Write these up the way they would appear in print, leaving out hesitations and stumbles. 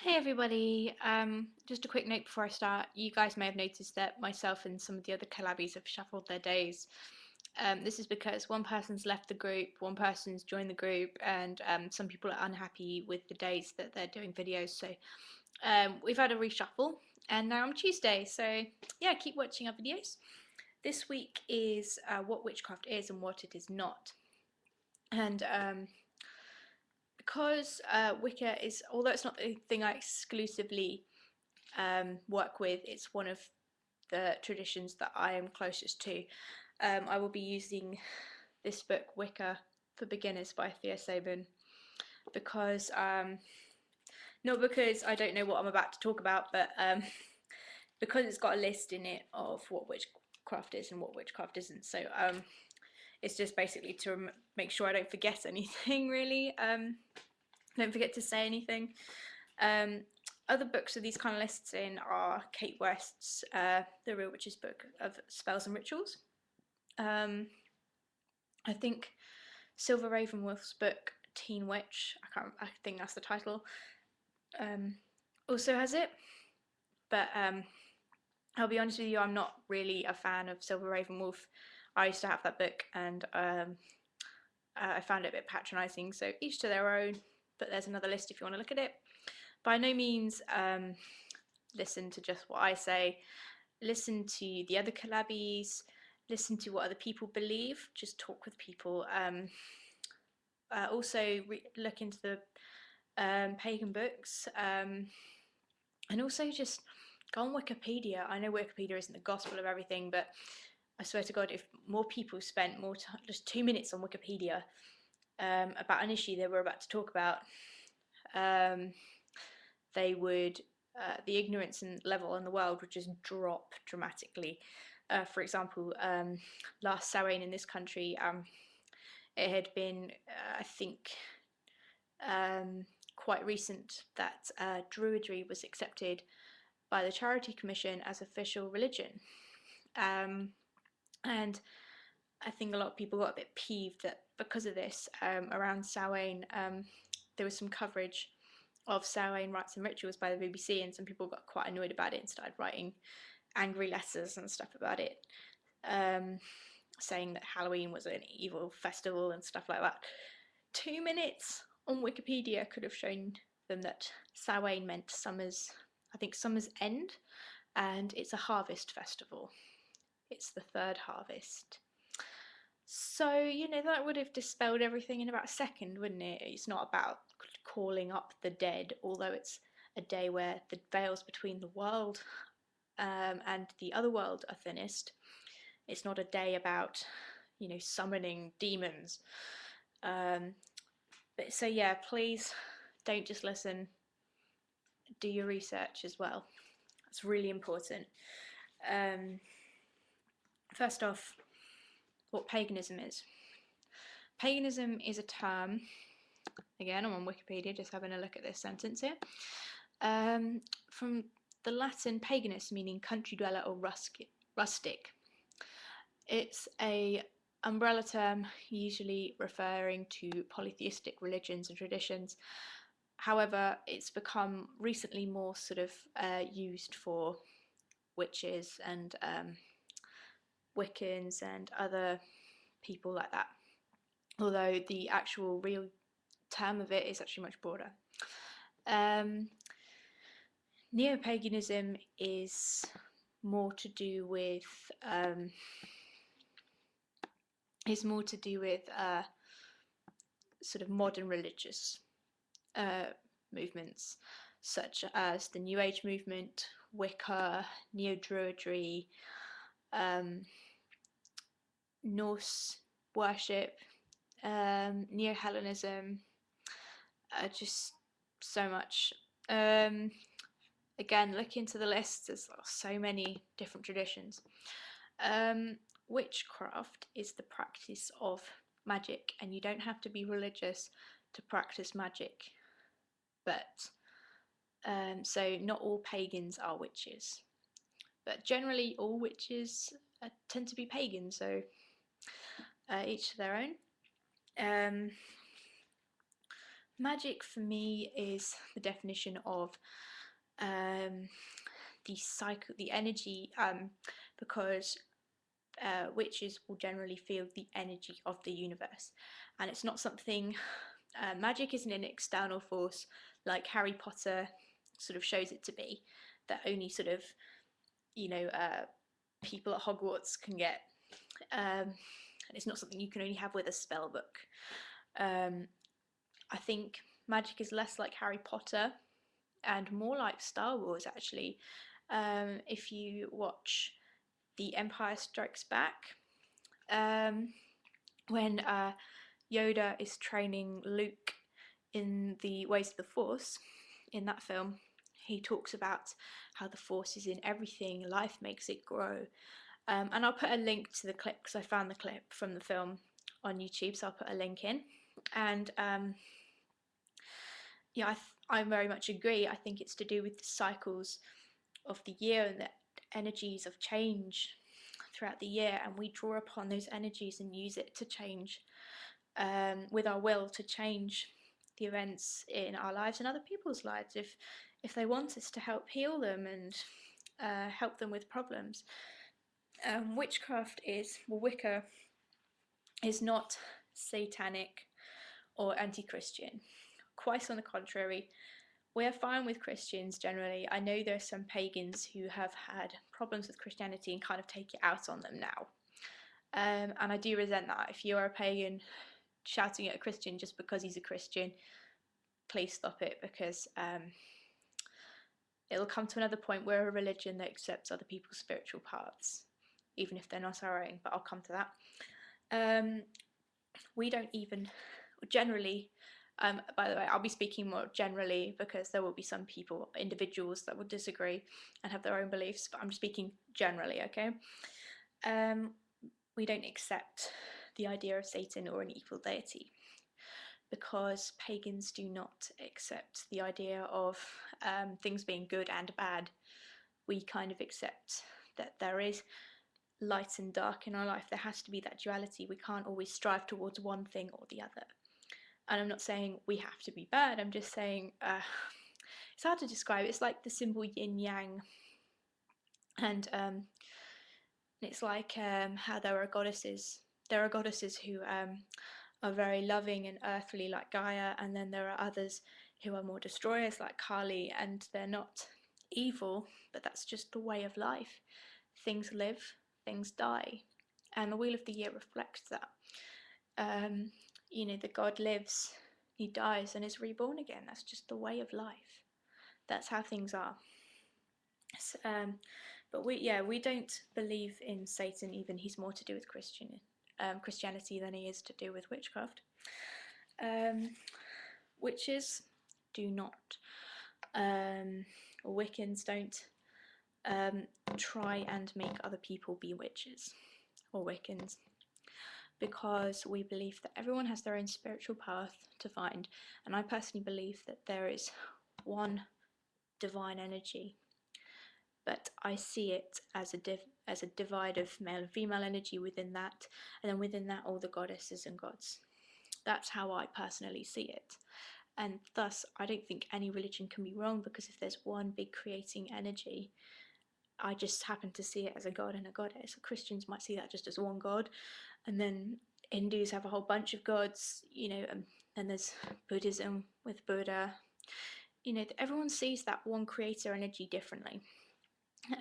Hey everybody, just a quick note before I start. You guys may have noticed that myself and some of the other collabbies have shuffled their days. This is because one person's left the group, one person's joined the group, and some people are unhappy with the days that they're doing videos. So we've had a reshuffle, and now I'm Tuesday. So yeah, keep watching our videos. This week is what witchcraft is and what it is not. And because Wicca is, although it's not the thing I exclusively work with, it's one of the traditions that I am closest to. I will be using this book, Wicca for Beginners by Thea Sabin, because not because I don't know what I'm about to talk about, but because it's got a list in it of what witchcraft is and what witchcraft isn't. So it's just basically to make sure I don't forget anything, really. Don't forget to say anything. Other books with these kind of lists in are Kate West's The Real Witch's Book of Spells and Rituals. I think Silver Ravenwolf's book Teen Witch, I think that's the title, also has it. But I'll be honest with you, I'm not really a fan of Silver Ravenwolf. I used to have that book and I found it a bit patronising, so each to their own, but there's another list if you want to look at it. By no means listen to just what I say, listen to the other collabbies, listen to what other people believe, just talk with people. Also look into the pagan books, and also just go on Wikipedia. I know Wikipedia isn't the gospel of everything, but I swear to God, if more people spent more time, just 2 minutes on Wikipedia about an issue they were about to talk about, they would, the ignorance and level in the world would just drop dramatically. For example, last Samhain in this country, it had been, I think, quite recent that Druidry was accepted by the Charity Commission as official religion. And I think a lot of people got a bit peeved that because of this, around Samhain, there was some coverage of Samhain rites and rituals by the BBC, and some people got quite annoyed about it and started writing angry letters and stuff about it, saying that Halloween was an evil festival and stuff like that. 2 minutes on Wikipedia could have shown them that Samhain meant summer's, I think summer's end, and it's a harvest festival. It's the third harvest. So, you know, that would have dispelled everything in about a second, wouldn't it? It's not about calling up the dead, although it's a day where the veils between the world and the other world are thinnest. It's not a day about, you know, summoning demons. But so yeah, please don't just listen. Do your research as well. That's really important. First off, what paganism is. Paganism is a term, again, I'm on Wikipedia just having a look at this sentence here, from the Latin paganus, meaning country dweller or rustic. It's a umbrella term usually referring to polytheistic religions and traditions. However, it's become recently more sort of used for witches and Wiccans and other people like that, although the actual real term of it is actually much broader. Neo-paganism is more to do with sort of modern religious movements, such as the New Age movement, Wicca, Neo-Druidry, Norse worship, Neo-Hellenism, just so much. Again, look into the list, there's so many different traditions. Witchcraft is the practice of magic, and you don't have to be religious to practice magic. But so not all pagans are witches, but generally all witches tend to be pagan, so each to their own. Magic for me is the definition of the energy, because witches will generally feel the energy of the universe, and it's not something. Magic isn't an external force like Harry Potter sort of shows it to be, that only sort of, you know, people at Hogwarts can get, and it's not something you can only have with a spell book. I think magic is less like Harry Potter and more like Star Wars, actually. If you watch The Empire Strikes Back, when Yoda is training Luke in the ways of the Force in that film, he talks about how the Force is in everything, life makes it grow. And I'll put a link to the clip because I found the clip from the film on YouTube, so I'll put a link in. And yeah, I very much agree. I think it's to do with the cycles of the year and the energies of change throughout the year, and we draw upon those energies and use it to change, with our will, to change the events in our lives and other people's lives if they want us to help heal them and help them with problems. Witchcraft is, well, Wicca is not satanic or anti-Christian. Quite on the contrary, we're fine with Christians generally. I know there are some pagans who have had problems with Christianity and kind of take it out on them now. And I do resent that. If you are a pagan shouting at a Christian just because he's a Christian, please stop it, because it'll come to another point. We're a religion that accepts other people's spiritual paths, even if they're not our own, but I'll come to that. We don't even, generally, by the way, I'll be speaking more generally because there will be some people, individuals, that will disagree and have their own beliefs, but I'm speaking generally, okay? We don't accept the idea of Satan or an evil deity because pagans do not accept the idea of things being good and bad. We kind of accept that there is light and dark in our life. There has to be that duality. We can't always strive towards one thing or the other. And I'm not saying we have to be bad. I'm just saying it's hard to describe. It's like the symbol yin yang, and it's like how there are goddesses. There are goddesses who are very loving and earthly, like Gaia, and then there are others who are more destroyers, like Kali, and they're not evil, but that's just the way of life. Things live, things die, and the Wheel of the Year reflects that. You know, the god lives, he dies, and is reborn again. That's just the way of life. That's how things are. But we don't believe in Satan. Even he's more to do with Christianity than he is to do with witchcraft. Witches do not, or Wiccans don't try and make other people be witches or Wiccans, because we believe that everyone has their own spiritual path to find, and I personally believe that there is one divine energy, but I see it as a divide of male and female energy within that, and then within that all the goddesses and gods. That's how I personally see it, and thus I don't think any religion can be wrong, because if there's one big creating energy, I just happen to see it as a god and a goddess. Christians might see that just as one god, and then Hindus have a whole bunch of gods, you know, and there's Buddhism with Buddha. You know, everyone sees that one creator energy differently.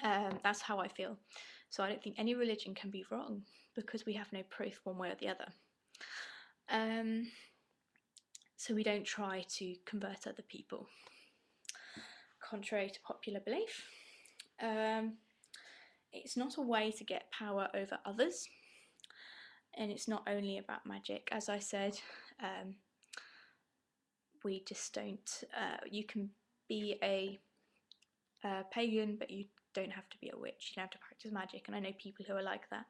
That's how I feel. So I don't think any religion can be wrong, because we have no proof one way or the other. So we don't try to convert other people, contrary to popular belief. It's not a way to get power over others, and it's not only about magic. As I said, we just don't, you can be a pagan, but you don't have to be a witch. You don't have to practice magic, and I know people who are like that.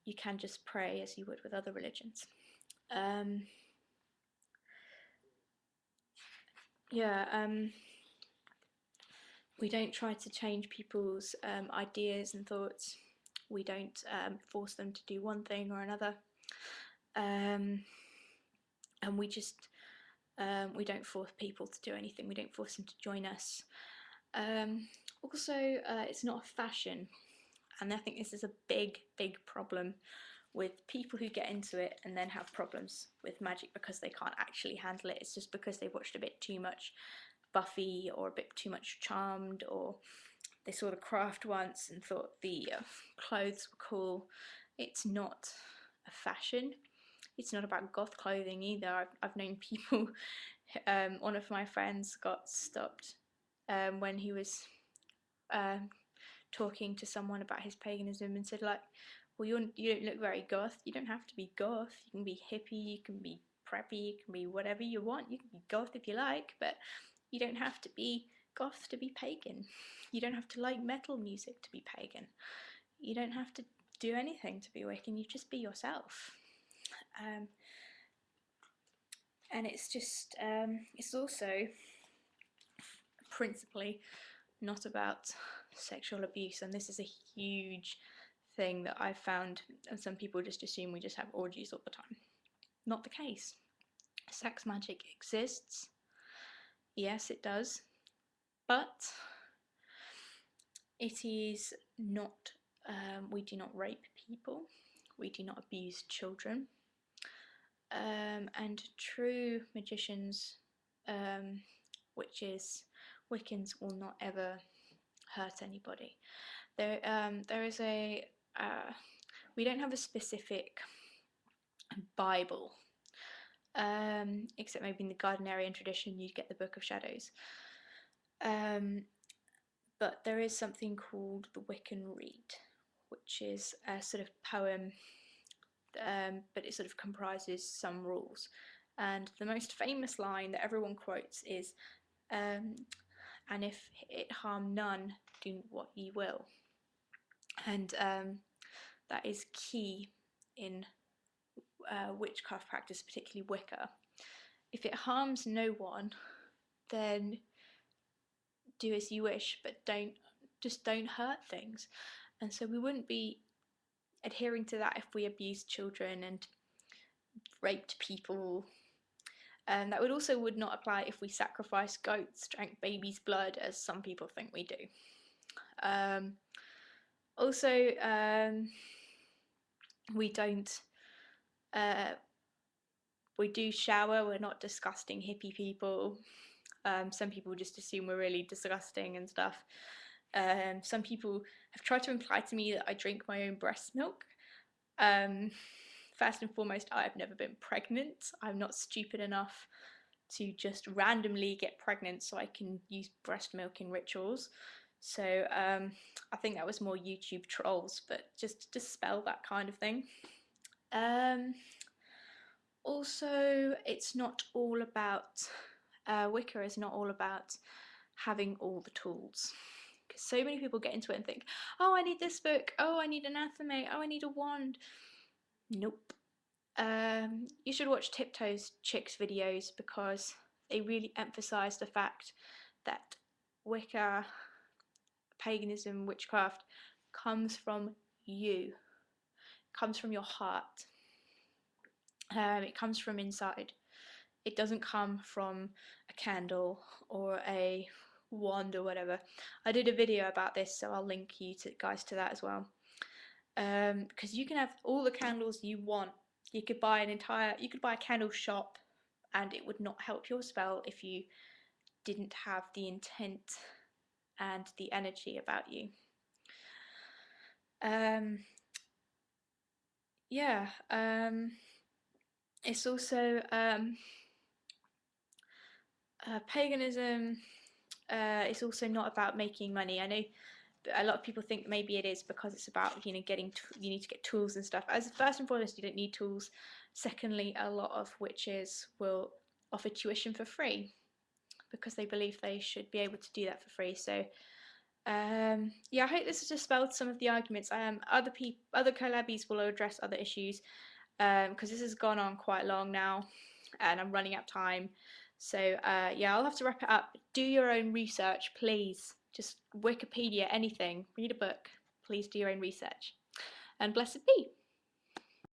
You can just pray as you would with other religions. We don't try to change people's ideas and thoughts. We don't force them to do one thing or another. And we just We don't force people to do anything. We don't force them to join us. Also, it's not a fashion, and I think this is a big problem with people who get into it and then have problems with magic because they can't actually handle it. It's just because they watched a bit too much Buffy or a bit too much Charmed, or they saw The Craft once and thought the clothes were cool. It's not a fashion. It's not about goth clothing either. I've known people, one of my friends got stopped when he was talking to someone about his paganism and said, like, well, you don't look very goth. You don't have to be goth. You can be hippie, you can be preppy, you can be whatever you want. You can be goth if you like, but you don't have to be goth to be pagan. You don't have to like metal music to be pagan. You don't have to do anything to be Wiccan. You just be yourself. And it's just, it's also principally not about sexual abuse, and this is a huge thing that I've found, and some people just assume we just have orgies all the time. Not the case. Sex magic exists. Yes, it does. But it is not, we do not rape people. We do not abuse children. And true magicians, witches, Wiccans will not ever hurt anybody. There is a, we don't have a specific Bible, except maybe in the Gardnerian tradition you'd get the Book of Shadows. But there is something called the Wiccan Rede, which is a sort of poem, but it sort of comprises some rules. And the most famous line that everyone quotes is, and if it harm none, do what ye will. And that is key in witchcraft practice, particularly Wicca. If it harms no one, then do as you wish, but don't hurt things. And so we wouldn't be adhering to that if we abused children and raped people. And that would not apply if we sacrificed goats, drank babies' blood, as some people think we do. We don't. We do shower. We're not disgusting hippie people. Some people just assume we're really disgusting and stuff. Some people have tried to imply to me that I drink my own breast milk. First and foremost, I have never been pregnant. I'm not stupid enough to just randomly get pregnant so I can use breast milk in rituals. So I think that was more YouTube trolls, but just to dispel that kind of thing. Also, it's not all about, Wicca is not all about having all the tools. Because so many people get into it and think, oh, I need this book, oh, I need an anathema, oh, I need a wand. Nope. You should watch Tiptoes Chicks videos because they really emphasize the fact that Wicca, paganism, witchcraft comes from you, comes from your heart. It comes from inside. It doesn't come from a candle or a wand or whatever. I did a video about this, so I'll link you guys to that as well. Because you can have all the candles you want. You could buy a candle shop, and it would not help your spell if you didn't have the intent and the energy about you. It's also paganism. It's also not about making money. I know a lot of people think maybe it is because it's about, you know, you need to get tools and stuff. As first and foremost, you don't need tools. Secondly, a lot of witches will offer tuition for free because they believe they should be able to do that for free. So yeah, I hope this has dispelled some of the arguments. Other collabs will address other issues because this has gone on quite long now and I'm running out of time. So yeah, I'll have to wrap it up. Do your own research, please. Just Wikipedia, anything. Read a book. Please do your own research. And blessed be.